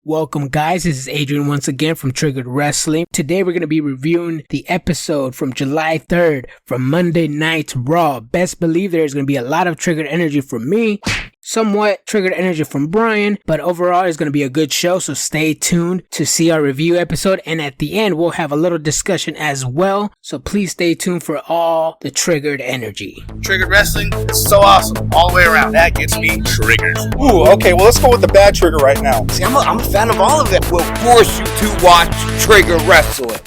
Welcome guys, this is Adrian once again from Triggered Wrestling. Today we're going to be reviewing the episode from July 3rd from Monday Night Raw. Best believe there's going to be a lot of triggered energy from me, somewhat triggered energy from Brian, but overall it's going to be a good show, so stay tuned to see our review episode, and at the end we'll have a little discussion as well, so please stay tuned for all the triggered energy. Triggered Wrestling is so awesome all the way around. That gets me triggered. Ooh, okay, well let's go with the bad trigger right now. See, I'm a fan of all of it. Will force you to watch Triggered Wrestling.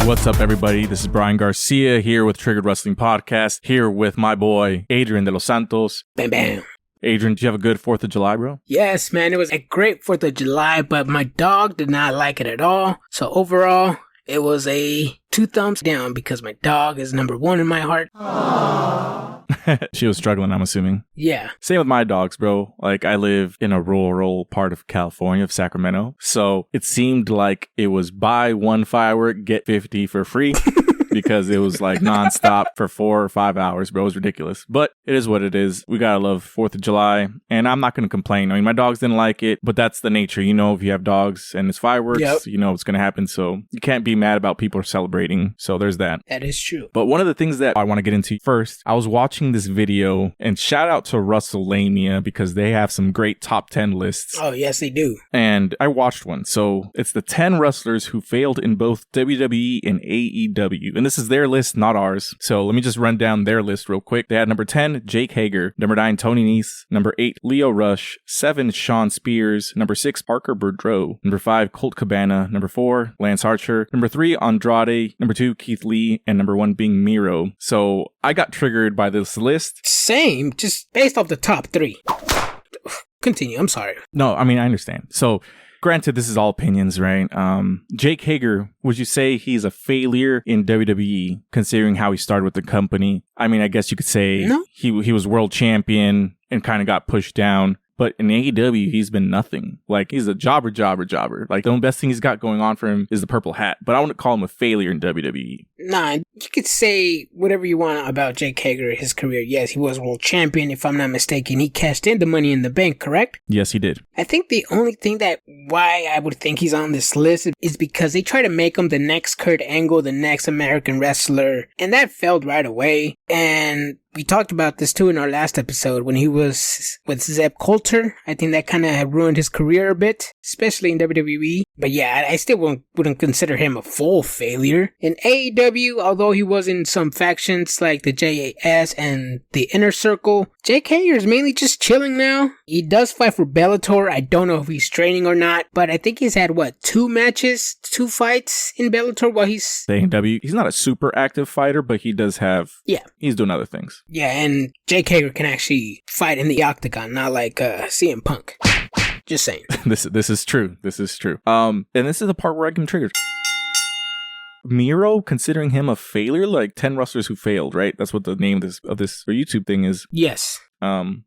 What's up, everybody? This is Brian Garcia here with Triggered Wrestling Podcast, here with my boy, Adrian de los Santos. Bam, bam. Adrian, did you have a good 4th of July, bro? Yes, man, it was a great 4th of July, but my dog did not like it at all. So overall, it was a 2 thumbs down because my dog is number 1 in my heart. She was struggling, I'm assuming. Yeah. Same with my dogs, bro. Like, I live in a rural part of California, of Sacramento. So it seemed like it was buy one firework, get 50 for free. Because it was like nonstop for 4 or 5 hours, bro. It was ridiculous. But it is what it is. We gotta love 4th of July. And I'm not gonna complain. I mean, my dogs didn't like it, but that's the nature. You know, if you have dogs and it's fireworks, you know what's gonna happen. So you can't be mad about people celebrating. So there's that. That is true. But one of the things that I want to get into first, I was watching this video, and shout out to WrestleLamia because they have some great top 10 lists. Oh, yes, they do. And I watched one. So it's the 10 wrestlers who failed in both WWE and AEW. And this is their list, not ours. So let me just run down their list real quick. They had number 10, Jake Hager. Number 9, Tony Nese. Number 8, Leo Rush. 7, Sean Spears. Number 6, Parker Boudreaux. Number 5, Colt Cabana. Number 4, Lance Archer. Number 3, Andrade. Number 2, Keith Lee. And number 1 being Miro. So I got triggered by this list. Same, just based off the top 3. Continue, I'm sorry. No, I mean, I understand. So granted, this is all opinions, right? Jake Hager, would you say he's a failure in WWE, considering how he started with the company? I mean, I guess you could say No. he was world champion and kind of got pushed down. But in AEW, he's been nothing. Like, he's a jobber. Like, the only best thing he's got going on for him is the purple hat. But I wouldn't call him a failure in WWE. Nah, you could say whatever you want about Jake Hager, his career. Yes, he was world champion. If I'm not mistaken, he cashed in the Money in the Bank, correct? Yes, he did. I think the only thing why I would think he's on this list is because they try to make him the next Kurt Angle, the next American wrestler. And that failed right away. And we talked about this too in our last episode when he was with Zeb Coulter. I think that kind of had ruined his career a bit, especially in WWE. But yeah, I still wouldn't consider him a full failure. In AEW, although he was in some factions like the JAS and the Inner Circle, Jake Hager is mainly just chilling now. He does fight for Bellator. I don't know if he's training or not, but I think he's had, 2 matches, 2 fights in Bellator while he's... AEW, he's not a super active fighter, but he does have... Yeah. He's doing other things. Yeah, and Jake Hager can actually fight in the octagon, not like CM Punk. Just saying. This is true. This is true. And this is the part where I get triggered. Miro, considering him a failure, like 10 wrestlers who failed, right? That's what the name of this YouTube thing is. Yes.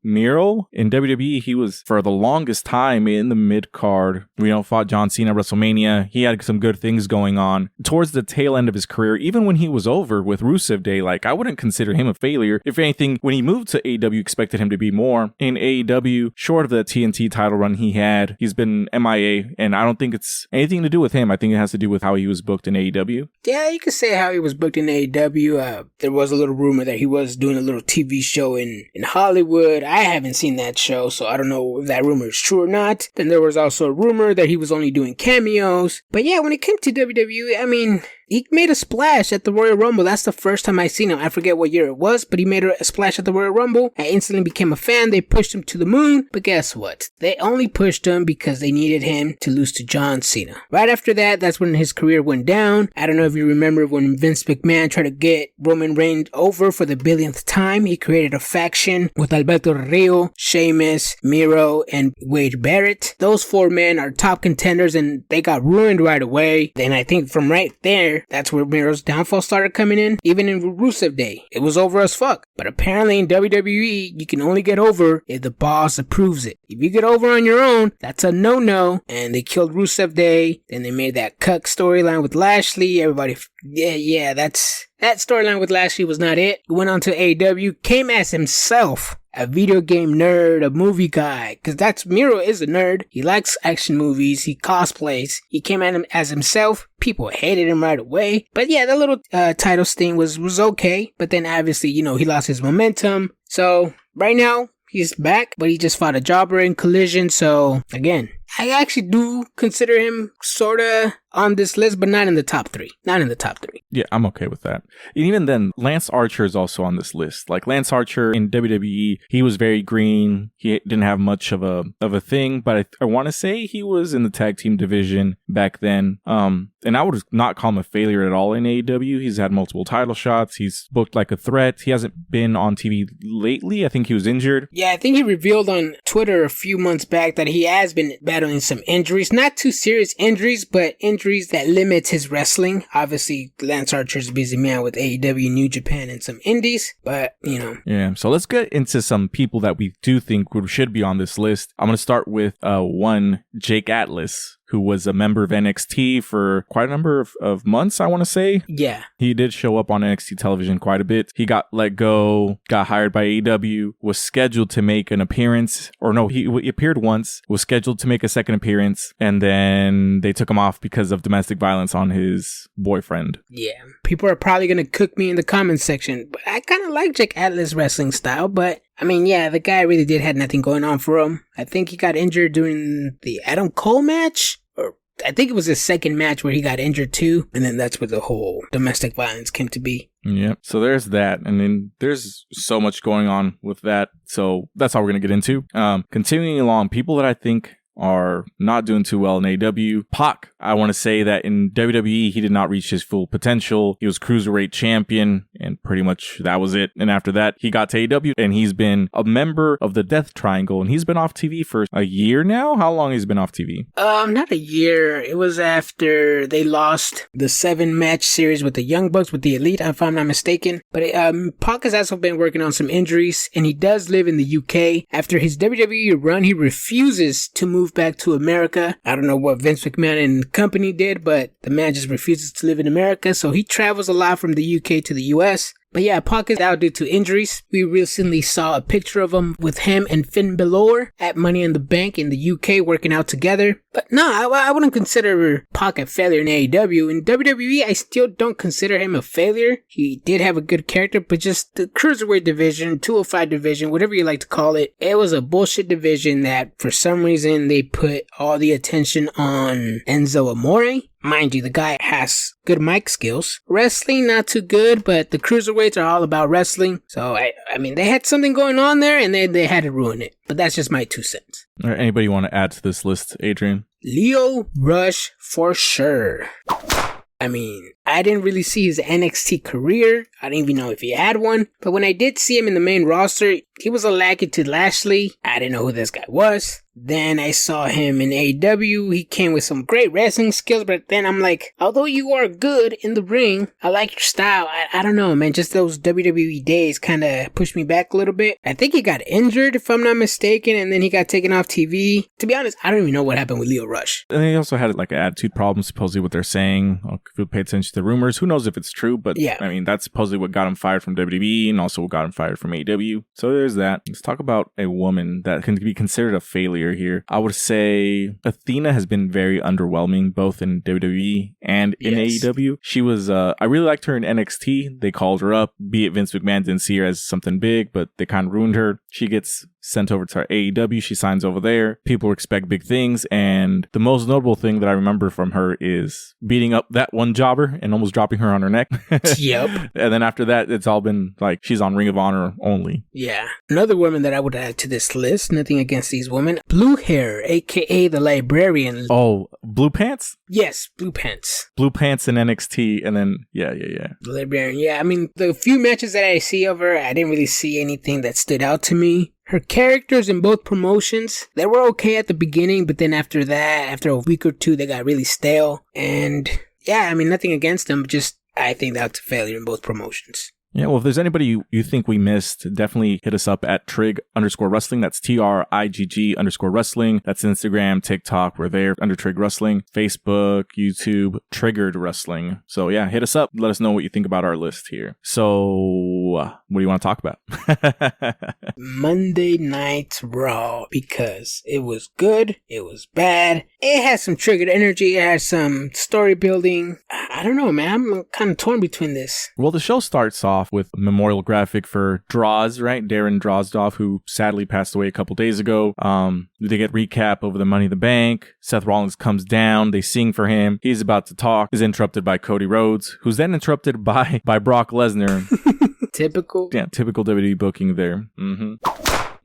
Miro in WWE, he was for the longest time in the mid card. Fought John Cena at WrestleMania. He had some good things going on towards the tail end of his career. Even when he was over with Rusev Day, like, I wouldn't consider him a failure. If anything, when he moved to AEW, expected him to be more. In AEW, short of the TNT title run he had, he's been MIA, and I don't think it's anything to do with him. I think it has to do with how he was booked in AEW. Yeah, you could say how he was booked in AEW. There was a little rumor that he was doing a little TV show in Hollywood. I haven't seen that show, so I don't know if that rumor is true or not. Then there was also a rumor that he was only doing cameos. But yeah, when it came to WWE, I mean, he made a splash at the Royal Rumble. That's the first time I seen him. I forget what year it was, but he made a splash at the Royal Rumble. I instantly became a fan. They pushed him to the moon. But guess what? They only pushed him because they needed him to lose to John Cena. Right after that, that's when his career went down. I don't know if you remember when Vince McMahon tried to get Roman Reigns over for the billionth time. He created a faction with Alberto Rio, Sheamus, Miro, and Wade Barrett. Those 4 men are top contenders, and they got ruined right away. Then I think from right there, that's where Miro's downfall started coming in. Even in Rusev Day, it was over as fuck. But apparently in WWE, you can only get over if the boss approves it. If you get over on your own, that's a no-no. And they killed Rusev Day. Then they made that cuck storyline with Lashley. Everybody, that storyline with Lashley was not it. He went on to AEW, came as himself a video game nerd, a movie guy. Cause Miro is a nerd. He likes action movies. He cosplays. He came at him as himself. People hated him right away. But yeah, the little title sting was okay. But then obviously, he lost his momentum. So right now, he's back, but he just fought a jobber in Collision. So again, I actually do consider him sorta on this list, but not in the top three. Not in the top three. Yeah, I'm okay with that. And even then, Lance Archer is also on this list. Like Lance Archer in WWE, he was very green. He didn't have much of a thing, but I want to say he was in the tag team division back then. And I would not call him a failure at all in AEW. He's had multiple title shots. He's booked like a threat. He hasn't been on TV lately. I think he was injured. Yeah, I think he revealed on Twitter a few months back that he has been battling some injuries. Not too serious injuries, but injuries that limits his wrestling. Obviously, Lance Archer's a busy man with AEW, New Japan, and some indies, but, Yeah, so let's get into some people that we do think should be on this list. I'm going to start with one, Jake Atlas, who was a member of NXT for quite a number of months, I want to say. Yeah. He did show up on NXT television quite a bit. He got let go, got hired by AEW, was scheduled to make an appearance, or no, he appeared once, was scheduled to make a second appearance, and then they took him off because of domestic violence on his boyfriend. Yeah. People are probably going to cook me in the comments section, but I kind of like Jake Atlas' wrestling style, but I mean, yeah, the guy really did had nothing going on for him. I think he got injured during the Adam Cole match, or I think it was his second match where he got injured too. And then that's where the whole domestic violence came to be. Yeah. So there's that. And then there's so much going on with that. So that's all we're going to get into. Continuing along, people that I think are not doing too well in AEW. Pac, I want to say that in WWE, he did not reach his full potential. He was Cruiserweight champion, and pretty much that was it. And after that, he got to AEW, and he's been a member of the Death Triangle, and he's been off TV for a year now? How long has he been off TV? Not a year. It was after they lost the 7-match series with the Young Bucks, with the Elite, if I'm not mistaken. But Pac has also been working on some injuries, and he does live in the UK. After his WWE run, he refuses to move back to America. I don't know what Vince McMahon and company did, but the man just refuses to live in America, so he travels a lot from the UK to the US. But yeah, Pac is out due to injuries. We recently saw a picture of him with him and Finn Balor at Money in the Bank in the UK working out together. But no, I wouldn't consider Pac a failure in AEW. In WWE, I still don't consider him a failure. He did have a good character, but just the Cruiserweight division, 205 division, whatever you like to call it, it was a bullshit division that for some reason they put all the attention on Enzo Amore. Mind you, the guy has good mic skills. Wrestling, not too good, but the cruiserweights are all about wrestling. So, I mean, they had something going on there, and they had to ruin it. But that's just my 2 cents. All right, anybody want to add to this list, Adrian? Lio Rush, for sure. I mean, I didn't really see his NXT career. I didn't even know if he had one. But when I did see him in the main roster, he was a lackey to Lashley. I didn't know who this guy was. Then I saw him in AEW. He came with some great wrestling skills, but then I'm like, although you are good in the ring, I like your style. I don't know, man. Just those WWE days kind of pushed me back a little bit. I think he got injured, if I'm not mistaken, and then he got taken off TV. To be honest, I don't even know what happened with Lio Rush. And he also had like an attitude problem, supposedly what they're saying. If you pay attention to the rumors, who knows if it's true, but yeah. I mean, that's supposedly what got him fired from WWE and also what got him fired from AEW. So there's that. Let's talk about a woman that can be considered a failure here. I would say Athena has been very underwhelming, both in WWE and in AEW. She was, I really liked her in NXT. They called her up, be it Vince McMahon didn't see her as something big, but they kind of ruined her. She gets sent over to AEW. She signs over there. People expect big things. And the most notable thing that I remember from her is beating up that one jobber and almost dropping her on her neck. Yep. And then after that, it's all been like she's on Ring of Honor only. Yeah. Another woman that I would add to this list, nothing against these women, Blue Hair, aka the Librarian. Oh, Blue Pants? Yes, Blue Pants. Blue Pants in NXT, and then, yeah. The Librarian, yeah. I mean, the few matches that I see of her, I didn't really see anything that stood out to me. Her characters in both promotions, they were okay at the beginning, but then after that, after a week or two, they got really stale. And yeah, I mean, nothing against them, just I think that's a failure in both promotions. Yeah, well, if there's anybody you think we missed, definitely hit us up at Trig_Wrestling. That's TRIGG_Wrestling. That's Instagram, TikTok. We're there under Trig Wrestling. Facebook, YouTube, Triggered Wrestling. So yeah, hit us up. Let us know what you think about our list here. So what do you want to talk about? Monday Night Raw, because it was good, it was bad, it had some triggered energy, it had some story building. I don't know, man. I'm kind of torn between this. Well, the show starts off with a memorial graphic for Droz, right? Darren Drozdov, who sadly passed away a couple days ago. They get recap over the Money in the Bank. Seth Rollins comes down. They sing for him. He's about to talk. Is interrupted by Cody Rhodes, who's then interrupted by Brock Lesnar. Typical. Yeah, typical WWE booking there.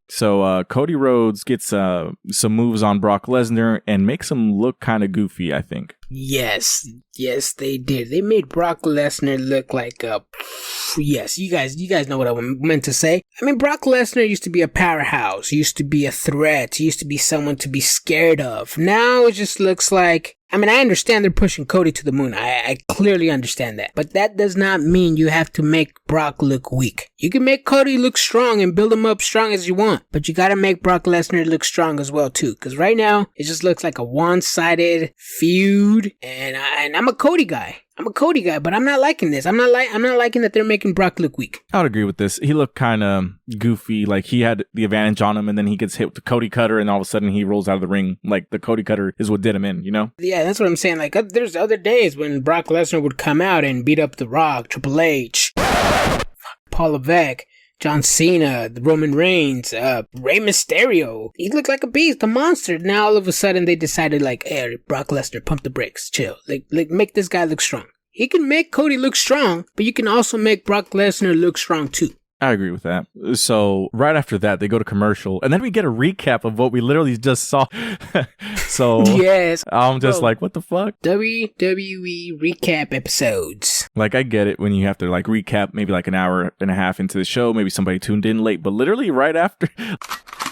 So Cody Rhodes gets some moves on Brock Lesnar and makes him look kind of goofy, I think. Yes, they did. They made Brock Lesnar look like a... Yes, you guys know what I meant to say. I mean, Brock Lesnar used to be a powerhouse, used to be a threat, used to be someone to be scared of. Now it just looks like... I mean, I understand they're pushing Cody to the moon. I clearly understand that. But that does not mean you have to make Brock look weak. You can make Cody look strong and build him up strong as you want. But you gotta make Brock Lesnar look strong as well, too. Because right now, it just looks like a one-sided feud. And I'm a Cody guy. But I'm not liking this. I'm not liking that they're making Brock look weak. I would agree with this. He looked kind of goofy, like he had the advantage on him, and then he gets hit with the Cody Cutter, and all of a sudden he rolls out of the ring. Like the Cody Cutter is what did him in, you know? Yeah, that's what I'm saying. Like there's other days when Brock Lesnar would come out and beat up The Rock, Triple H, Paul Levesque, John Cena, Roman Reigns, Rey Mysterio. He looked like a beast, a monster. Now all of a sudden they decided like, hey, Brock Lesnar, pump the brakes, chill. Like make this guy look strong. He can make Cody look strong, but you can also make Brock Lesnar look strong too. I agree with that. So right after that, they go to commercial, and then we get a recap of what we literally just saw. So yes, I'm just like, what the fuck? WWE recap episodes. Like, I get it when you have to like recap maybe like an hour and a half into the show, maybe somebody tuned in late, but literally right after,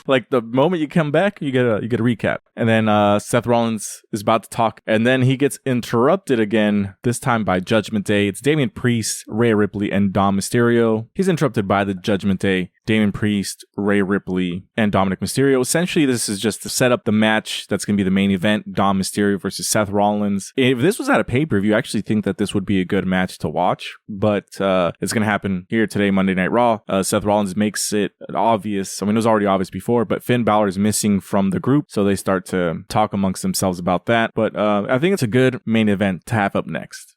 like the moment you come back, you get a recap. And then Seth Rollins is about to talk, and then he gets interrupted again, this time by Judgment Day. It's Damian Priest, Rhea Ripley, and Dom Mysterio. He's interrupted by the Judgment Day, Damian Priest, Rhea Ripley, and Dominic Mysterio. Essentially, this is just to set up the match that's going to be the main event, Dom Mysterio versus Seth Rollins. If this was at a pay-per-view, I actually think that this would be a good match to watch, but it's going to happen here today, Monday Night Raw. Seth Rollins makes it obvious. I mean, it was already obvious before, but Finn Balor is missing from the group, so they start to talk amongst themselves about that. But I think it's a good main event to have up next.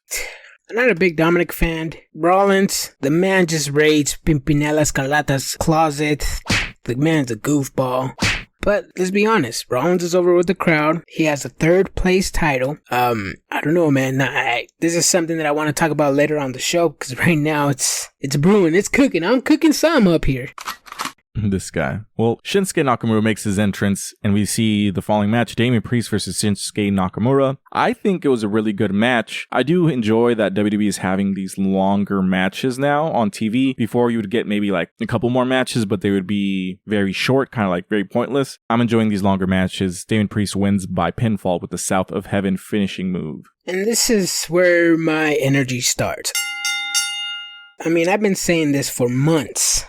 I'm not a big Dominic fan. Rollins, the man just raids Pimpinela Escarlata's closet. The man's a goofball. But let's be honest, Rollins is over with the crowd. He has a third place title. I don't know, man. This is something that I want to talk about later on the show, because right now it's brewing, it's cooking. I'm cooking some up here. This guy. Well, Shinsuke Nakamura makes his entrance, and we see the following match, Damian Priest versus Shinsuke Nakamura. I think it was a really good match. I do enjoy that WWE is having these longer matches now on TV. Before, you would get maybe like a couple more matches, but they would be very short, kind of like very pointless. I'm enjoying these longer matches. Damian Priest wins by pinfall with the South of Heaven finishing move. And this is where my energy starts. I mean, I've been saying this for months.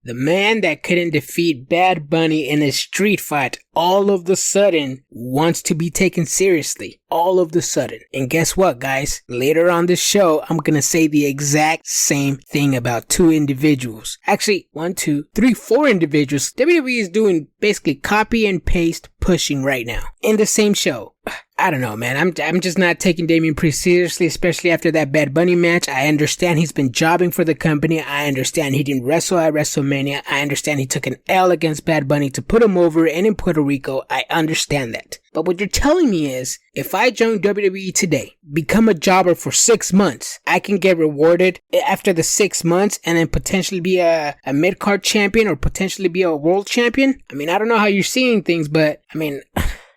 The man that couldn't defeat Bad Bunny in a street fight all of the sudden wants to be taken seriously. All of the sudden. And guess what, guys? Later on this show, I'm gonna say the exact same thing about two individuals. Actually, 4 individuals. WWE is doing basically copy and paste pushing right now in the same show. I don't know, man. I'm just not taking Damian Priest seriously, especially after that Bad Bunny match. I understand he's been jobbing for the company. I understand he didn't wrestle at WrestleMania. I understand he took an L against Bad Bunny to put him over, and in Puerto Rico, I understand that. But what you're telling me is, if I join WWE today, become a jobber for 6 months, I can get rewarded after the 6 months and then potentially be a mid-card champion or potentially be a world champion? I mean, I don't know how you're seeing things, but I mean,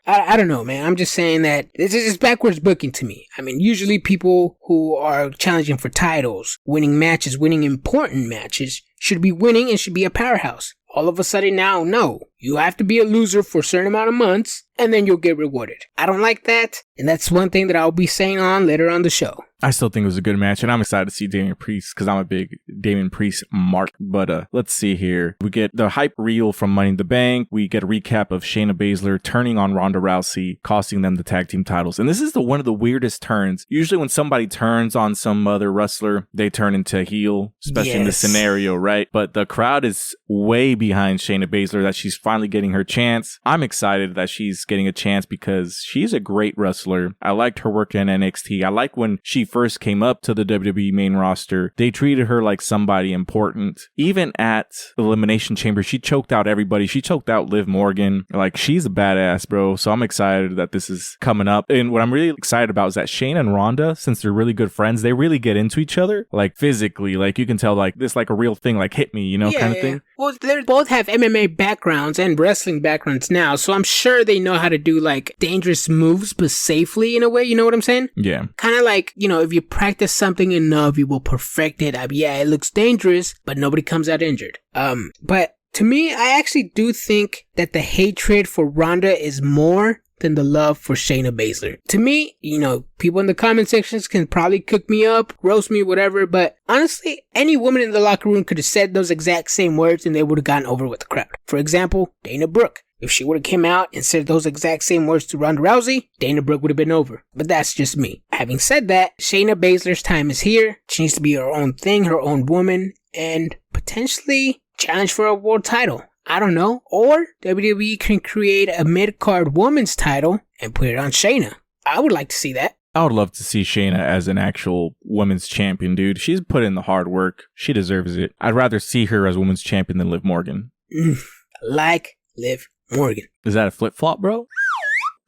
I don't know, man. I'm just saying that this is backwards booking to me. I mean, usually people who are challenging for titles, winning matches, winning important matches, should be winning and should be a powerhouse. all of a sudden now, no. You have to be a loser for a certain amount of months, and then you'll get rewarded. I don't like that, and that's one thing that I'll be saying on later on the show. I still think it was a good match, and I'm excited to see Damian Priest because I'm a big Damian Priest mark. But let's see here. We get the hype reel from Money in the Bank. We get a recap of Shayna Baszler turning on Ronda Rousey, costing them the tag team titles. And this is one of the weirdest turns. Usually when somebody turns on some other wrestler, they turn into a heel, especially in this scenario, right? But the crowd is way behind Shayna Baszler that she's finally getting her chance. I'm excited that she's getting a chance because she's a great wrestler. I liked her work in NXT. I like when she first came up to the WWE main roster, they treated her like somebody important. Even at Elimination Chamber, she choked out everybody. She choked out Liv Morgan. Like, she's a badass, bro. So I'm excited that this is coming up. And what I'm really excited about is that Shayna and Ronda, since they're really good friends, they really get into each other, like physically. Like, you can tell, like, this like a real thing, like hit me, you know, kind of thing. Well, they both have MMA backgrounds and wrestling backgrounds now, so I'm sure they know how to do like dangerous moves, but safely in a way. You know what I'm saying? Yeah. Kind of like, you know, if you practice something enough, you will perfect it. Yeah, it looks dangerous, but nobody comes out injured. But to me, I actually do think that the hatred for Ronda is more than the love for Shayna Baszler. To me, you know, people in the comment sections can probably cook me up, roast me, whatever, but honestly, any woman in the locker room could have said those exact same words and they would have gotten over with the crowd. For example, Dana Brooke. If she would have came out and said those exact same words to Ronda Rousey, Dana Brooke would have been over. But that's just me. Having said that, Shayna Baszler's time is here. She needs to be her own thing, her own woman, and potentially challenge for a world title. I don't know. Or WWE can create a mid-card women's title and put it on Shayna. I would like to see that. I would love to see Shayna as an actual women's champion, dude. She's put in the hard work. She deserves it. I'd rather see her as women's champion than Liv Morgan. Like Liv Morgan. Is that a flip-flop, bro?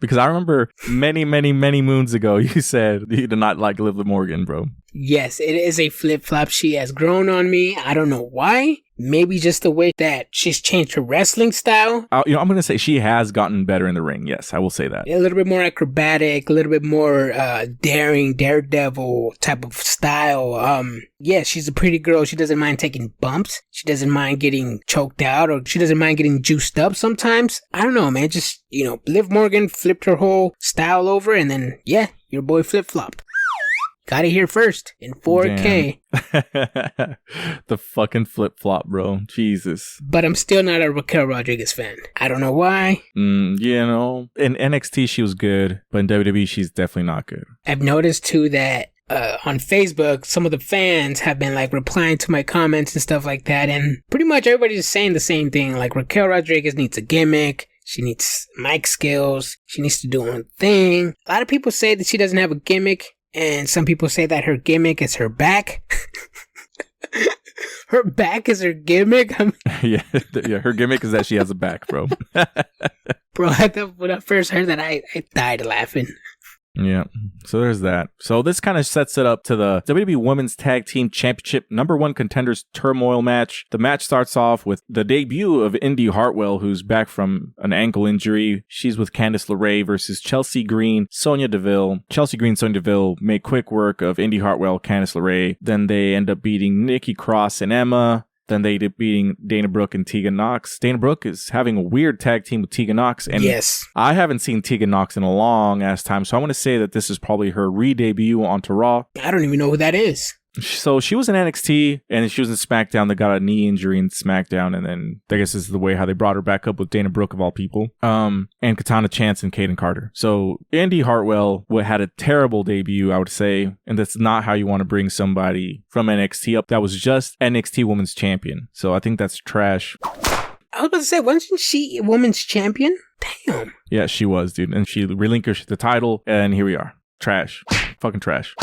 Because I remember many moons ago, you said you did not like Liv Morgan, bro. Yes, it is a flip-flop. She has grown on me. I don't know why. Maybe just the way that she's changed her wrestling style. I'm going to say she has gotten better in the ring. Yes, I will say that. A little bit more acrobatic, a little bit more daring, daredevil type of style. Yeah, she's a pretty girl. She doesn't mind taking bumps. She doesn't mind getting choked out, or she doesn't mind getting juiced up sometimes. I don't know, man. Just, you know, Liv Morgan flipped her whole style over, and then, yeah, your boy flip-flopped. Got it here first in 4K. The fucking flip-flop, bro. Jesus. But I'm still not a Raquel Rodriguez fan. I don't know why. You know, in NXT she was good, but in WWE she's definitely not good. I've noticed too that on Facebook, some of the fans have been like replying to my comments and stuff like that, and pretty much everybody's saying the same thing. Like, Raquel Rodriguez needs a gimmick. She needs mic skills. She needs to do her own thing. A lot of people say that she doesn't have a gimmick. And some people say that her gimmick is her back. Her back is her gimmick? Yeah, her gimmick is that she has a back, bro. Bro, I thought when I first heard that, I died laughing. Yeah, so there's that. So this kind of sets it up to the WWE Women's Tag Team Championship #1 Contenders Turmoil match. The match starts off with the debut of Indy Hartwell, who's back from an ankle injury. She's with Candice LeRae versus Chelsea Green, Sonya Deville. Chelsea Green, Sonya Deville make quick work of Indy Hartwell, Candice LeRae. Then they end up beating Nikki Cross and Emma. Then they did beating Dana Brooke and Tegan Nox. Dana Brooke is having a weird tag team with Tegan Nox. And yes, I haven't seen Tegan Nox in a long ass time. So I want to say that this is probably her re-debut onto Raw. I don't even know who that is. So she was in NXT and she was in SmackDown. They got a knee injury in SmackDown, and then I guess this is the way how they brought her back up with Dana Brooke of all people. And Katana Chance and Kaden Carter. So Indy Hartwell had a terrible debut, I would say, and that's not how you want to bring somebody from NXT up. That was just NXT Women's Champion. So I think that's trash. I was about to say, wasn't she Women's Champion? Damn. Yeah, she was, dude. And she relinquished the title, and here we are. Trash. Fucking trash.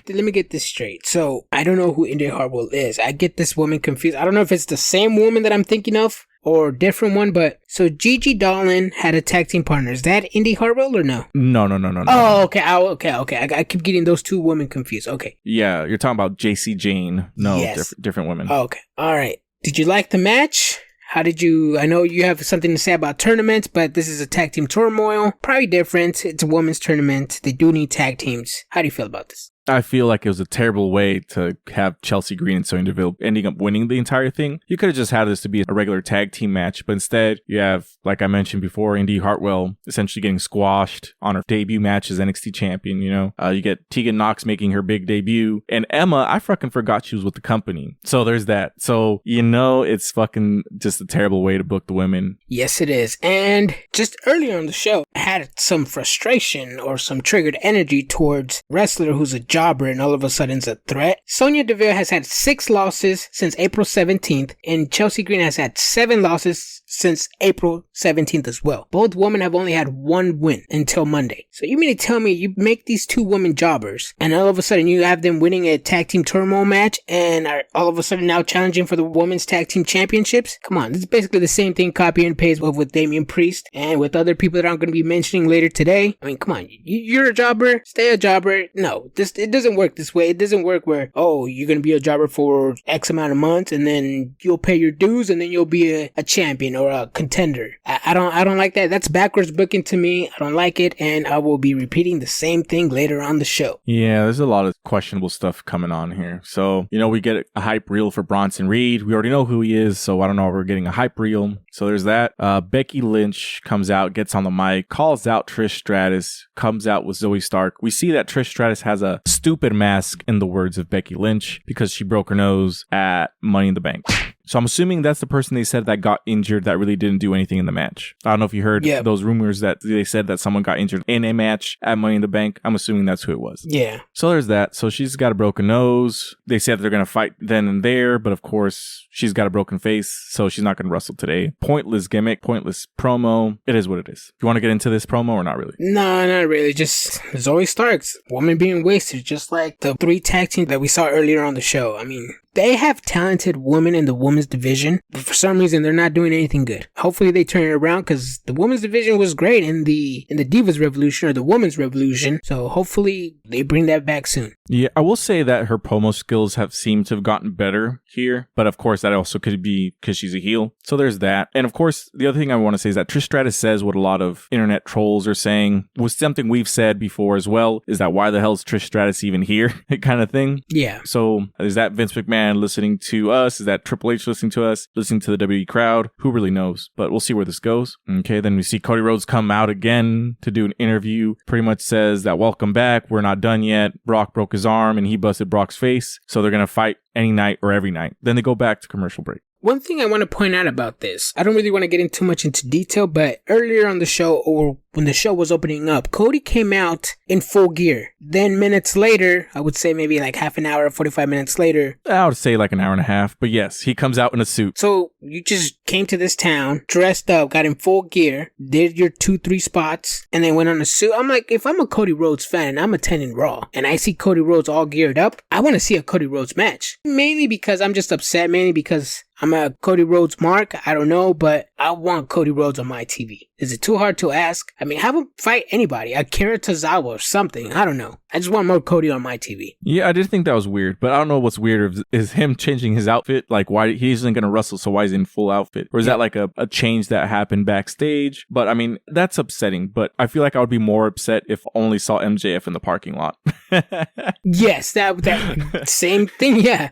Let me get this straight. So, I don't know who Indy Hartwell is. I get this woman confused. I don't know if it's the same woman that I'm thinking of or a different one, but so Gigi Dolan had a tag team partner. Is that Indy Hartwell or no? No. Oh, okay. I keep getting those two women confused. Okay. Yeah, you're talking about JC Jane. No, yes. different women. Oh, okay. All right. Did you like the match? How did you... I know you have something to say about tournaments, but this is a tag team turmoil. Probably different. It's a women's tournament. They do need tag teams. How do you feel about this? I feel like it was a terrible way to have Chelsea Green and Sonya Deville ending up winning the entire thing. You could have just had this to be a regular tag team match, but instead you have, like I mentioned before, Indy Hartwell essentially getting squashed on her debut match as NXT champion, you know? You get Tegan Nox making her big debut, and Emma, I fucking forgot she was with the company. So there's that. So, you know, it's fucking just a terrible way to book the women. Yes, it is. And just earlier on the show, I had some frustration or some triggered energy towards wrestler who's a jobber and all of a sudden is a threat. Sonya Deville has had 6 losses since April 17th, and Chelsea Green has had 7 losses since April 17th as well. Both women have only had 1 win until Monday. So you mean to tell me you make these 2 women jobbers, and all of a sudden you have them winning a tag team turmoil match and are all of a sudden now challenging for the women's tag team championships? Come on, this is basically the same thing copy and paste with Damian Priest and with other people that I'm going to be mentioning later today. I mean, come on, you're a jobber, stay a jobber. No, it doesn't work this way. It doesn't work where, oh, you're going to be a jobber for X amount of months and then you'll pay your dues and then you'll be a champion or a contender. I don't like that. That's backwards booking to me. I don't like it, and I will be repeating the same thing later on the show. Yeah, there's a lot of questionable stuff coming on here. So, you know, we get a hype reel for Bronson Reed. We already know who he is, so I don't know if we're getting a hype reel. So there's that. Becky Lynch comes out, gets on the mic, calls out Trish Stratus, comes out with Zoe Stark. We see that Trish Stratus has a stupid mask, in the words of Becky Lynch, because she broke her nose at Money in the Bank. So I'm assuming that's the person they said that got injured that really didn't do anything in the match. I don't know if you heard those rumors that they said that someone got injured in a match at Money in the Bank. I'm assuming that's who it was. Yeah. So there's that. So she's got a broken nose. They said they're going to fight then and there, but of course she's got a broken face, so she's not going to wrestle today. Pointless gimmick, pointless promo. It is what it is. You want to get into this promo or not really? No, not really. Just Zoe Stark's woman being wasted, just like the 3 tag teams that we saw earlier on the show. I mean, they have talented women in the women's division, but for some reason they're not doing anything good. Hopefully they turn it around, because the women's division was great in the Divas Revolution or the Women's Revolution. So hopefully they bring that back soon. Yeah, I will say that her promo skills have seemed to have gotten better here, but of course that also could be because she's a heel. So there's that. And of course, the other thing I want to say is that Trish Stratus says what a lot of internet trolls are saying, was something we've said before as well, is that why the hell is Trish Stratus even here? kind of thing. Yeah. So is that Vince McMahon listening to us? Is that Triple H listening to us? Listening to the WWE crowd? Who really knows? But we'll see where this goes. Okay, then we see Cody Rhodes come out again to do an interview. Pretty much says that welcome back. We're not done yet. Brock broke his arm and he busted Brock's face. So they're going to fight any night or every night. Then they go back to commercial break. One thing I want to point out about this, I don't really want to get in too much into detail, but earlier on the show, or when the show was opening up, Cody came out in full gear. Then minutes later, I would say maybe like half an hour, 45 minutes later. I would say like an hour and a half, but yes, he comes out in a suit. So you just came to this town, dressed up, got in full gear, did your 2-3 spots, and then went on a suit. I'm like, if I'm a Cody Rhodes fan and I'm attending Raw, and I see Cody Rhodes all geared up, I want to see a Cody Rhodes match. Mainly because I'm just upset, mainly because I'm a Cody Rhodes mark. I don't know, but I want Cody Rhodes on my TV. Is it too hard to ask? I mean, have him fight anybody, Akira Tozawa or something. I don't know. I just want more Cody on my TV. Yeah, I did think that was weird, but I don't know what's weird is him changing his outfit. Like, why he isn't going to wrestle, so why is he in full outfit? Or is that like a change that happened backstage? But I mean, that's upsetting, but I feel like I would be more upset if I only saw MJF in the parking lot. Yes, that same thing, yeah.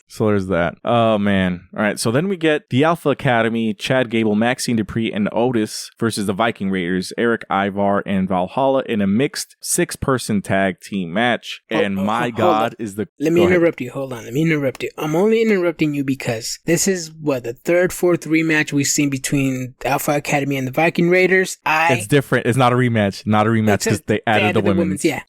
So there's that. Oh, man. All right, so then we get the Alpha Academy, Chad Gable, Maxine Dupree, and Otis versus the Viking Raiders, Eric Ivar and Valhalla in a mixed 6-person tag team match. And my God is the... Let me interrupt you. Hold on. Let me interrupt you. I'm only interrupting you because this is, the 3rd, 4th rematch we've seen between the Alpha Academy and the Viking Raiders. It's different. It's not a rematch. Not a rematch because they added the women's. Yeah.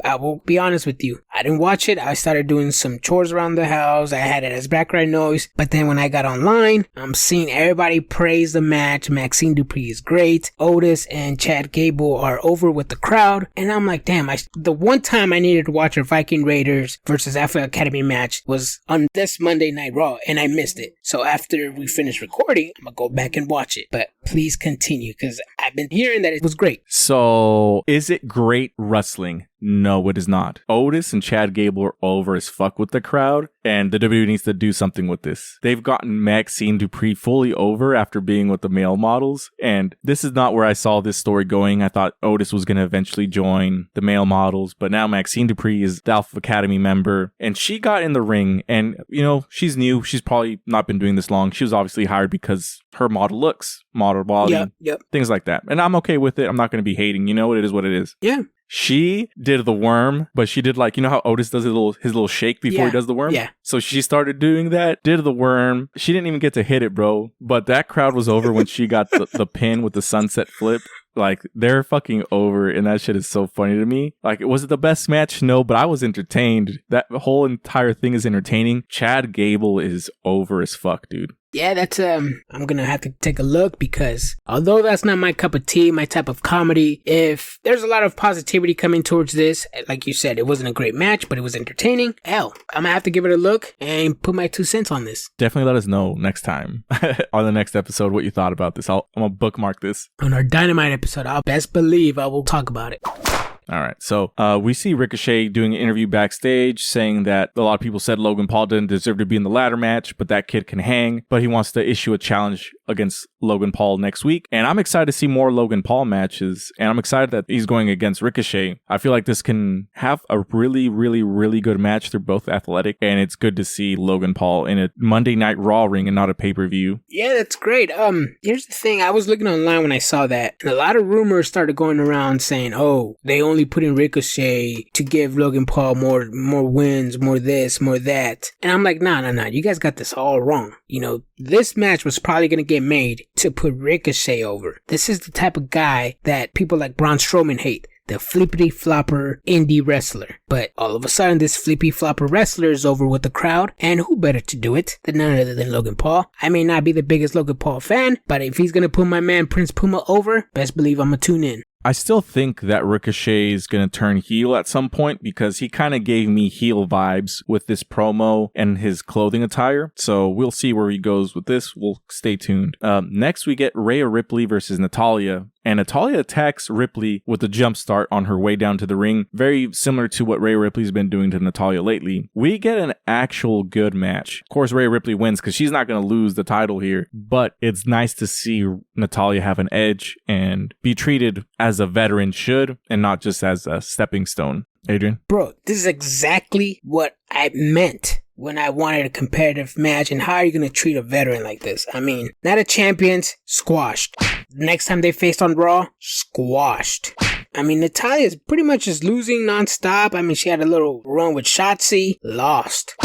I will be honest with you. I didn't watch it. I started doing some chores around the house. I had it as background noise. But then when I got online, I'm seeing everybody praise the match. Maxine Dupree is great. Otis and Chad Gable are over with the crowd. And I'm like, damn, the one time I needed to watch a Viking Raiders versus Alpha Academy match was on this Monday Night Raw, and I missed it. So after we finish recording, I'm going to go back and watch it. But please continue, because I've been hearing that it was great. So is it great wrestling? No, it is not. Otis and Chad Gable are over as fuck with the crowd, and the WWE needs to do something with this. They've gotten Maxine Dupree fully over after being with the male models, and this is not where I saw this story going. I thought Otis was going to eventually join the male models, but now Maxine Dupree is the Alpha Academy member, and she got in the ring, and, you know, she's new. She's probably not been doing this long. She was obviously hired because her model looks, model body, things like that. And I'm okay with it. I'm not going to be hating. You know, it is what it is. Yeah. She did the worm, but she did like, you know how Otis does his little shake before he does the worm? Yeah. So she started doing that, did the worm. She didn't even get to hit it, bro. But that crowd was over when she got the pin with the sunset flip. Like, they're fucking over, and that shit is so funny to me. Like, was it the best match? No, but I was entertained. That whole entire thing is entertaining. Chad Gable is over as fuck, dude. Yeah, that's, I'm gonna have to take a look because although that's not my cup of tea, my type of comedy, if there's a lot of positivity coming towards this, like you said, it wasn't a great match, but it was entertaining. Hell, I'm gonna have to give it a look and put my 2 cents on this. Definitely let us know next time on the next episode what you thought about this. I'm gonna bookmark this. On our Dynamite episode, I'll best believe I will talk about it. All right. So we see Ricochet doing an interview backstage saying that a lot of people said Logan Paul didn't deserve to be in the ladder match, but that kid can hang. But he wants to issue a challenge against Logan Paul next week. And I'm excited to see more Logan Paul matches. And I'm excited that he's going against Ricochet. I feel like this can have a really, really, really good match. They're both athletic. And it's good to see Logan Paul in a Monday Night Raw ring and not a pay-per-view. Yeah, that's great. Here's the thing. I was looking online when I saw that. And a lot of rumors started going around saying, oh, they only put in Ricochet to give Logan Paul more wins, more this, more that. And I'm like, nah. You guys got this all wrong. You know, this match was probably going to get made to put Ricochet over. This is the type of guy that people like Braun Strowman hate. The flippity flopper indie wrestler. But all of a sudden, this flippy flopper wrestler is over with the crowd. And who better to do it than none other than Logan Paul? I may not be the biggest Logan Paul fan, but if he's going to put my man Prince Puma over, best believe I'm going to tune in. I still think that Ricochet is going to turn heel at some point because he kind of gave me heel vibes with this promo and his clothing attire. So we'll see where he goes with this. We'll stay tuned. Next, we get Rhea Ripley versus Natalya. And Natalya attacks Ripley with a jump start on her way down to the ring. Very similar to what Rhea Ripley's been doing to Natalya lately. We get an actual good match. Of course, Rhea Ripley wins because she's not going to lose the title here. But it's nice to see Natalya have an edge and be treated as a veteran should and not just as a stepping stone. Adrian? Bro, this is exactly what I meant when I wanted a competitive match. And how are you going to treat a veteran like this? I mean, not a champions, squashed. Next time they faced on Raw, squashed. I mean, Natalya is pretty much just losing nonstop. I mean, she had a little run with Shotzi, lost.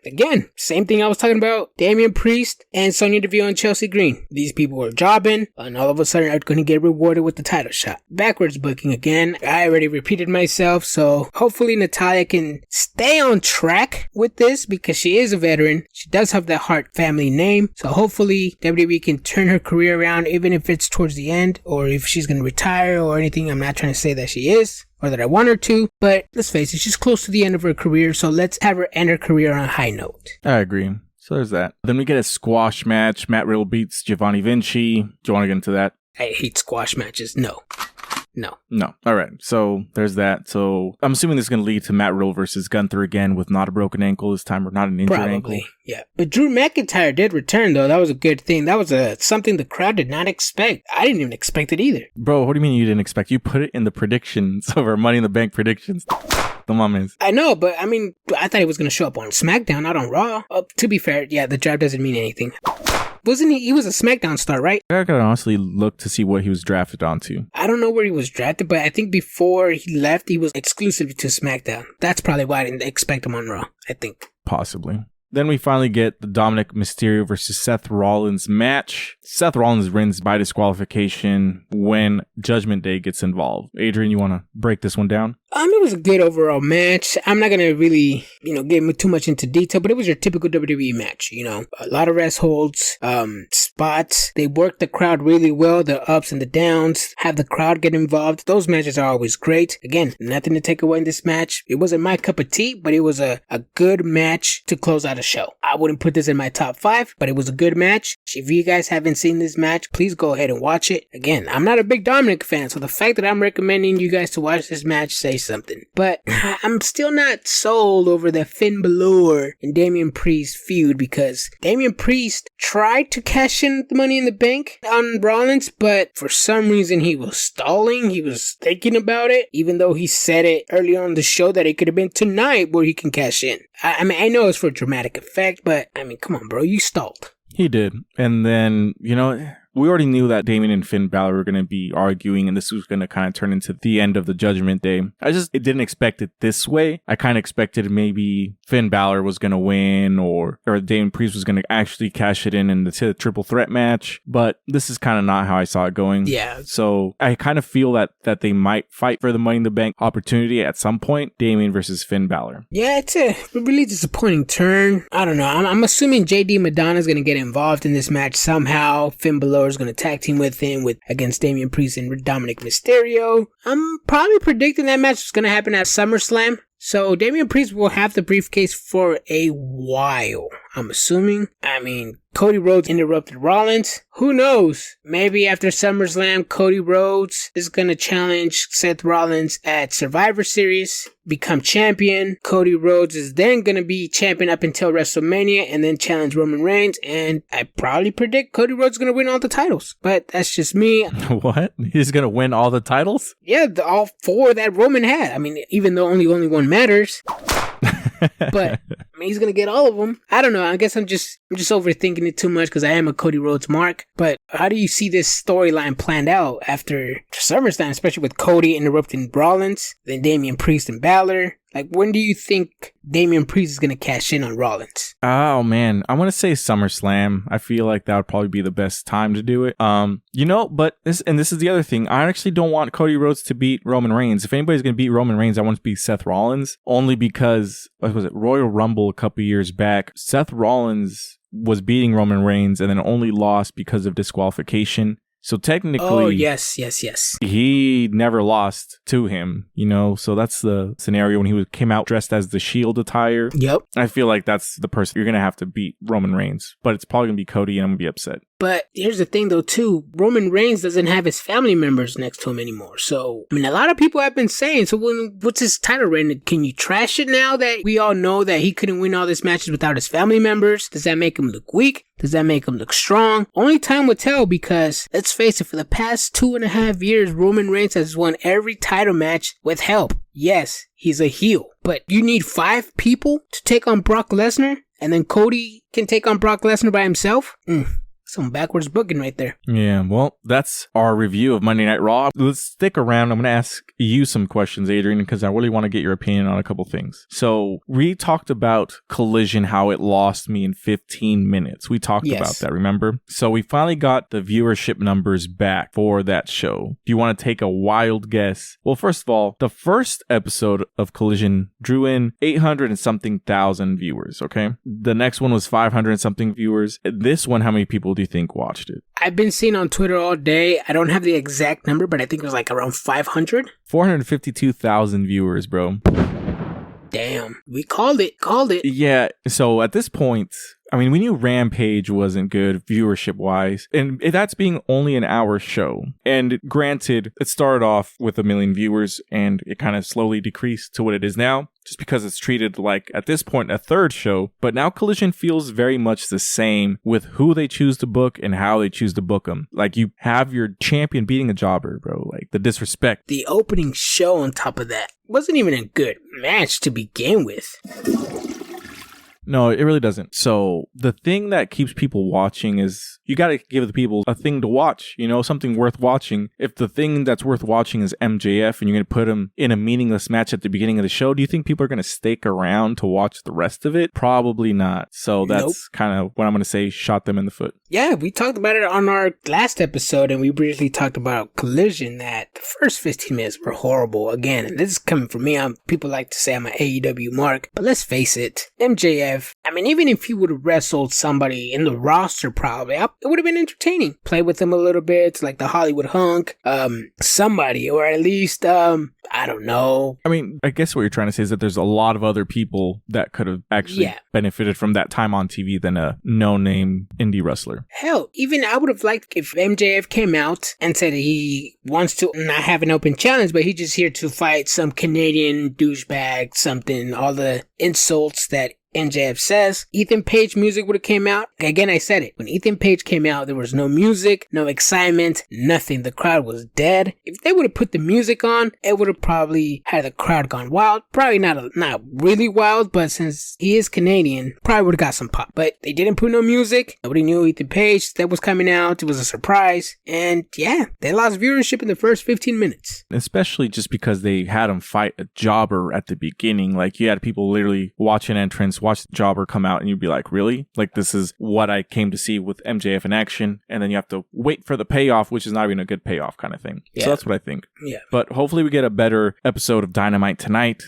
Again, same thing I was talking about. Damian Priest and Sonya Deville and Chelsea Green. These people were jobbing, and all of a sudden are going to get rewarded with the title shot. Backwards booking again. I already repeated myself, so hopefully Natalya can stay on track with this because she is a veteran. She does have that Hart family name, so hopefully WWE can turn her career around, even if it's towards the end, or if she's going to retire or anything. I'm not trying to say that she is, or that I want her to, but let's face it, she's close to the end of her career, so let's have her end her career on a high note. I agree. So there's that. Then we get a squash match. Matt Riddle beats Giovanni Vinci. Do you want to get into that? I hate squash matches. No. All right. So there's that. So I'm assuming this is going to lead to Matt Riddle versus Gunther again with not a broken ankle this time, or not an injured ankle. Yeah. But Drew McIntyre did return, though. That was a good thing. That was something the crowd did not expect. I didn't even expect it either. Bro, what do you mean you didn't expect? You put it in the predictions of our Money in the Bank predictions. The mom is. I know, but I mean, I thought he was going to show up on SmackDown, not on Raw. To be fair, yeah, the job doesn't mean anything. Wasn't he? He was a SmackDown star, right? I gotta honestly look to see what he was drafted onto. I don't know where he was drafted, but I think before he left, he was exclusive to SmackDown. That's probably why I didn't expect him on Raw, I think. Possibly. Then we finally get the Dominic Mysterio versus Seth Rollins match. Seth Rollins wins by disqualification when Judgment Day gets involved. Adrian, you want to break this one down? It was a good overall match. I'm not going to really, get too much into detail, but it was your typical WWE match, a lot of rest holds, spots. They work the crowd really well, the ups and the downs, have the crowd get involved. Those matches are always great. Again, nothing to take away in this match. It wasn't my cup of tea, but it was a good match to close out a show. I wouldn't put this in my top 5, but it was a good match. If you guys haven't seen this match, please go ahead and watch it. Again, I'm not a big Dominic fan, so the fact that I'm recommending you guys to watch this match says something. But I'm still not sold over the Finn Balor and Damian Priest feud, because Damian Priest tried to cash in the Money in the Bank on Rollins, but for some reason he was stalling. He was thinking about it, even though he said it early on in the show that it could have been tonight where he can cash in. I mean, I know it's for dramatic effect, but I mean, come on, bro, you stalled. He did. And then, we already knew that Damien and Finn Balor were going to be arguing, and this was going to kind of turn into the end of the Judgment Day. It didn't expect it this way. I kind of expected maybe Finn Balor was going to win, or Damien Priest was going to actually cash it in the triple threat match. But this is kind of not how I saw it going. Yeah. So I kind of feel that they might fight for the Money in the Bank opportunity at some point. Damien versus Finn Balor. Yeah, it's a really disappointing turn. I don't know. I'm assuming JD Madonna's going to get involved in this match somehow. Finn Balor is going to tag team with him against Damian Priest and Dominic Mysterio. I'm probably predicting that match is going to happen at SummerSlam. So Damian Priest will have the briefcase for a while, I'm assuming. I mean, Cody Rhodes interrupted Rollins. Who knows? Maybe after SummerSlam, Cody Rhodes is going to challenge Seth Rollins at Survivor Series, become champion. Cody Rhodes is then going to be champion up until WrestleMania and then challenge Roman Reigns. And I probably predict Cody Rhodes is going to win all the titles. But that's just me. What? He's going to win all the titles? Yeah, all 4 that Roman had. I mean, even though only one matters. But I mean, he's gonna get all of them. I don't know. I guess I'm just overthinking it too much because I am a Cody Rhodes mark. But how do you see this storyline planned out after SummerSlam, especially with Cody interrupting Rollins, then Damian Priest and Balor? Like, when do you think Damian Priest is going to cash in on Rollins? Oh, man. I want to say SummerSlam. I feel like that would probably be the best time to do it. But this is the other thing. I actually don't want Cody Rhodes to beat Roman Reigns. If anybody's going to beat Roman Reigns, I want it to be Seth Rollins. Only because, what was it, Royal Rumble a couple years back, Seth Rollins was beating Roman Reigns and then only lost because of disqualification. So technically, oh, yes. He never lost to him, so that's the scenario when he came out dressed as the Shield attire. Yep. I feel like that's the person you're going to have to beat Roman Reigns, but it's probably going to be Cody and I'm going to be upset. But here's the thing though too, Roman Reigns doesn't have his family members next to him anymore. So, I mean, a lot of people have been saying, so what's his title reign? Can you trash it now that we all know that he couldn't win all these matches without his family members? Does that make him look weak? Does that make him look strong? Only time will tell, because let's face it, for the past 2.5 years, Roman Reigns has won every title match with help. Yes, he's a heel, but you need 5 people to take on Brock Lesnar, and then Cody can take on Brock Lesnar by himself? Some backwards booking right there. Yeah, well, that's our review of Monday Night Raw. Let's stick around. I'm going to ask you some questions, Adrian, because I really want to get your opinion on a couple things. So we talked about Collision, how it lost me in 15 minutes. We talked about that, remember? So we finally got the viewership numbers back for that show. Do you want to take a wild guess? Well, first of all, the first episode of Collision drew in 800 and something thousand viewers, okay? The next one was 500 and something viewers. This one, how many people do you think watched it? I've been seeing on Twitter all day. I don't have the exact number, but I think it was like around 500. 452,000 viewers, bro. Damn. We called it. Yeah. So at this point, I mean, we knew Rampage wasn't good viewership-wise, and that's being only an hour show. And granted, it started off with 1 million viewers, and it kind of slowly decreased to what it is now, just because it's treated like, at this point, a third show. But now Collision feels very much the same with who they choose to book and how they choose to book them. Like, you have your champion beating a jobber, bro. Like, the disrespect. The opening show on top of that wasn't even a good match to begin with. No, it really doesn't. So the thing that keeps people watching is you got to give the people a thing to watch, something worth watching. If the thing that's worth watching is MJF and you're going to put him in a meaningless match at the beginning of the show, do you think people are going to stick around to watch the rest of it? Probably not. So that's kind of what I'm going to say, shot them in the foot. Yeah, we talked about it on our last episode, and we briefly talked about Collision, that the first 15 minutes were horrible. Again, and this is coming from me. People like to say I'm an AEW mark, but let's face it, MJF MJF, I mean, even if he would have wrestled somebody in the roster, probably, it would have been entertaining. Play with him a little bit, like the Hollywood Hunk, somebody, or at least, I don't know. I mean, I guess what you're trying to say is that there's a lot of other people that could have actually benefited from that time on TV than a no-name indie wrestler. Hell, even I would have liked if MJF came out and said he wants to not have an open challenge, but he's just here to fight some Canadian douchebag, something, all the insults that MJF says. Ethan Page music would have came out. Again, I said it. When Ethan Page came out, there was no music, no excitement, nothing. The crowd was dead. If they would have put the music on, it would have probably had the crowd gone wild. Probably not really wild, but since he is Canadian, probably would have got some pop. But they didn't put no music. Nobody knew Ethan Page that was coming out. It was a surprise. And yeah, they lost viewership in the first 15 minutes. Especially just because they had him fight a jobber at the beginning. Like, you had people literally watch an entrance, watch the jobber come out, and you'd be like, really? Like, this is what I came to see with MJF in action, and then you have to wait for the payoff, which is not even a good payoff kind of thing. Yeah. So that's what I think. Yeah. But hopefully we get a better episode of Dynamite tonight,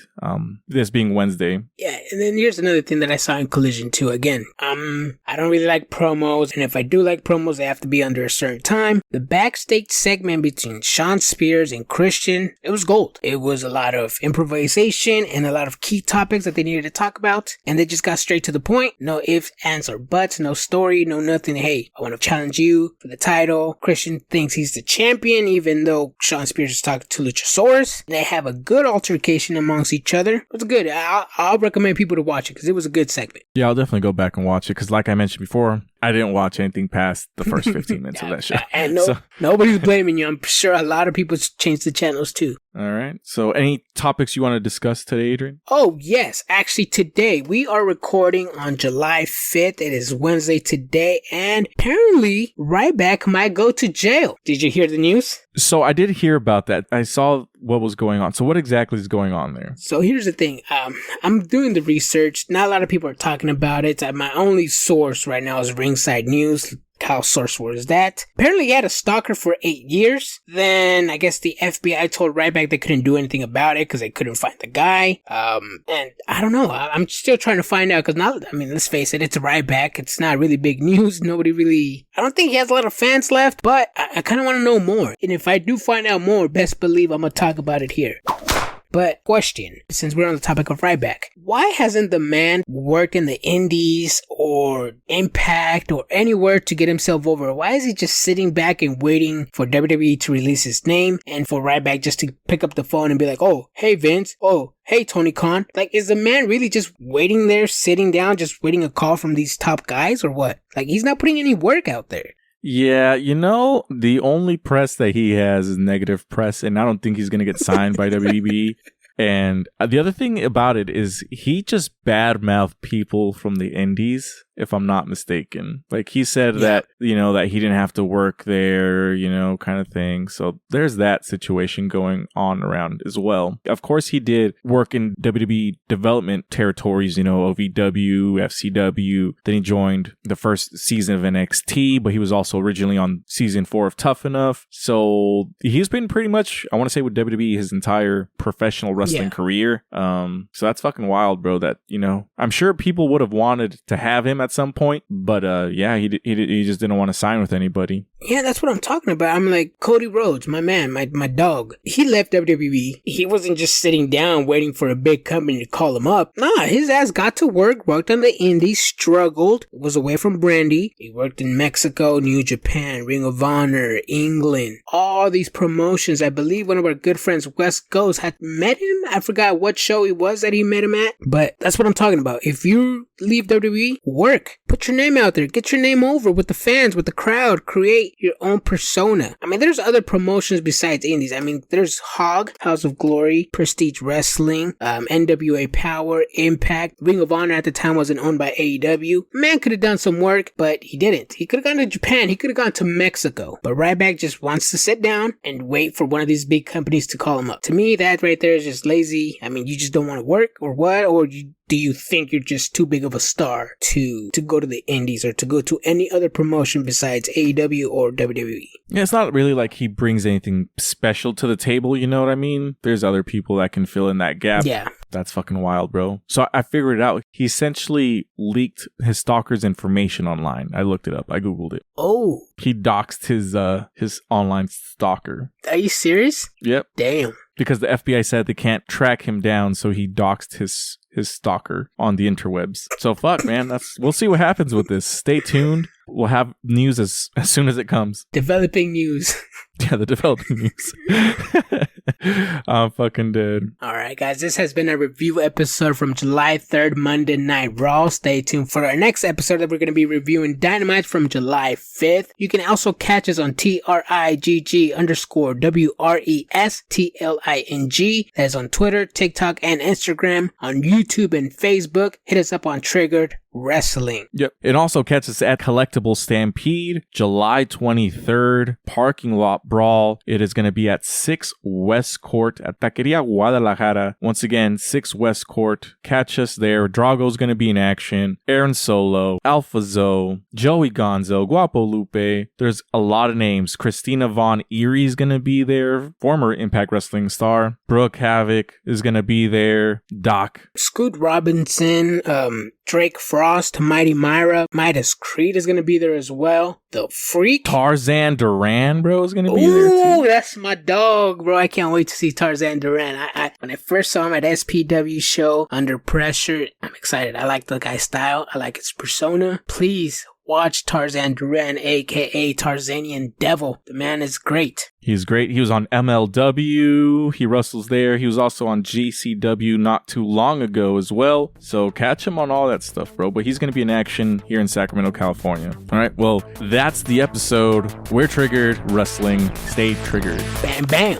this being Wednesday. Yeah, and then here's another thing that I saw in Collision 2. Again, I don't really like promos, and if I do like promos, they have to be under a certain time. The backstage segment between Sean Spears and Christian, it was gold. It was a lot of improvisation and a lot of key topics that they needed to talk about, and they just got straight to the point. No ifs, ands, or buts, no story, no nothing. Hey, I want to challenge you for the title. Christian thinks he's the champion, even though Sean Spears is talking to Luchasaurus. They have a good altercation amongst each other. It was good. I'll recommend people to watch it because it was a good segment. Yeah, I'll definitely go back and watch it because, like I mentioned before, I didn't watch anything past the first 15 minutes of that show. And nobody's blaming you. I'm sure a lot of people changed the channels too. All right. So any topics you want to discuss today, Adrian? Oh, yes. Actually, today we are recording on July 5th. It is Wednesday today. And apparently, Ryback might go to jail. Did you hear the news? So I did hear about that. I saw what was going on. So what exactly is going on there? So here's the thing. I'm doing the research. Not a lot of people are talking about it. My only source right now is Ringside News. How sourceful is that? Apparently he had a stalker for 8 years. Then I guess the FBI told Ryback they couldn't do anything about it because they couldn't find the guy. And I don't know. I'm still trying to find out because let's face it, it's Ryback. It's not really big news. I don't think he has a lot of fans left, but I kind of want to know more. And if I do find out more, best believe I'm going to talk about it here. But question, since we're on the topic of Ryback, why hasn't the man worked in the Indies or Impact or anywhere to get himself over? Why is he just sitting back and waiting for WWE to release his name and for Ryback just to pick up the phone and be like, oh, hey Vince, oh, hey Tony Khan? Like, is the man really just waiting there, sitting down, just waiting a call from these top guys or what? Like, he's not putting any work out there. Yeah, the only press that he has is negative press, and I don't think he's going to get signed by WWE. And the other thing about it is he just badmouthed people from the Indies, if I'm not mistaken. Like, he said that, that he didn't have to work there, kind of thing. So there's that situation going on around as well. Of course, he did work in WWE development territories, OVW, FCW. Then he joined the first season of NXT, but he was also originally on season 4 of Tough Enough. So he's been pretty much, I want to say, with WWE his entire professional wrestling career. So that's fucking wild, bro, that, I'm sure people would have wanted to have him at some point, but he just didn't want to sign with anybody. Yeah, that's what I'm talking about. I'm like, Cody Rhodes, my man, my dog. He left WWE. He wasn't just sitting down waiting for a big company to call him up. Nah, his ass got to work, worked on the indies, struggled, was away from Brandy. He worked in Mexico, New Japan, Ring of Honor, England, all these promotions. I believe one of our good friends, West Coast, had met him. I forgot what show it was that he met him at, but that's what I'm talking about. If you leave WWE, work. Put your name out there. Get your name over with the fans, with the crowd. Create your own persona. I mean, there's other promotions besides indies. I mean, there's Hog, House of Glory, Prestige Wrestling, NWA Power, Impact. Ring of Honor at the time wasn't owned by AEW. Man could have done some work, but he didn't. He could have gone to Japan. He could have gone to Mexico. But Ryback just wants to sit down and wait for one of these big companies to call him up. To me, that right there is just lazy. I mean, you just don't want to work or what? Or do you think you're just too big of a star to go to the indies or to go to any other promotion besides AEW or WWE? Yeah, it's not really like he brings anything special to the table, you know what I mean? There's other people that can fill in that gap. Yeah. That's fucking wild, bro. So I figured it out. He essentially leaked his stalker's information online. I looked it up. I Googled it. Oh. He doxed his online stalker. Are you serious? Yep. Damn. Because the FBI said they can't track him down, so he doxed his stalker on the interwebs. So fuck, man. We'll see what happens with this. Stay tuned. We'll have news as soon as it comes. Developing news. Yeah, the developing news. I'm fucking dead. All right, guys. This has been a review episode from July 3rd, Monday Night Raw. Stay tuned for our next episode that we're going to be reviewing Dynamite from July 5th. You can also catch us on TRIGG_WRESTLING. That is on Twitter, TikTok, and Instagram. On YouTube and Facebook. Hit us up on Triggered Wrestling. Yep. It also catches us at Collectible Stampede, July 23rd, parking lot brawl. It is going to be at 6 West Court at Taqueria Guadalajara. Once again, 6 West Court. Catch us there. Drago's going to be in action. Aaron Solo, Alpha Zoe, Joey Gonzo, Guapo Lupe. There's a lot of names. Christina Von Erie's going to be there. Former Impact Wrestling star. Brooke Havoc is going to be there. Doc. Scoot Robinson, Drake Frost, Mighty Myra, Midas Creed is going to be there as well. The Freak. Tarzan Duran, bro, is going to be there Ooh, too. that's my dog, bro. I can't wait to see Tarzan Duran. When I first saw him at SPW show, Under Pressure, I'm excited. I like the guy's style. I like his persona. Please watch Tarzan Duran, aka Tarzanian Devil. The man is great. He's great. He was on MLW. He wrestles there. He was also on GCW not too long ago as well. So catch him on all that stuff, bro. But he's going to be in action here in Sacramento, California. All right. Well, that's the episode. We're Triggered Wrestling. Stay triggered. Bam, bam.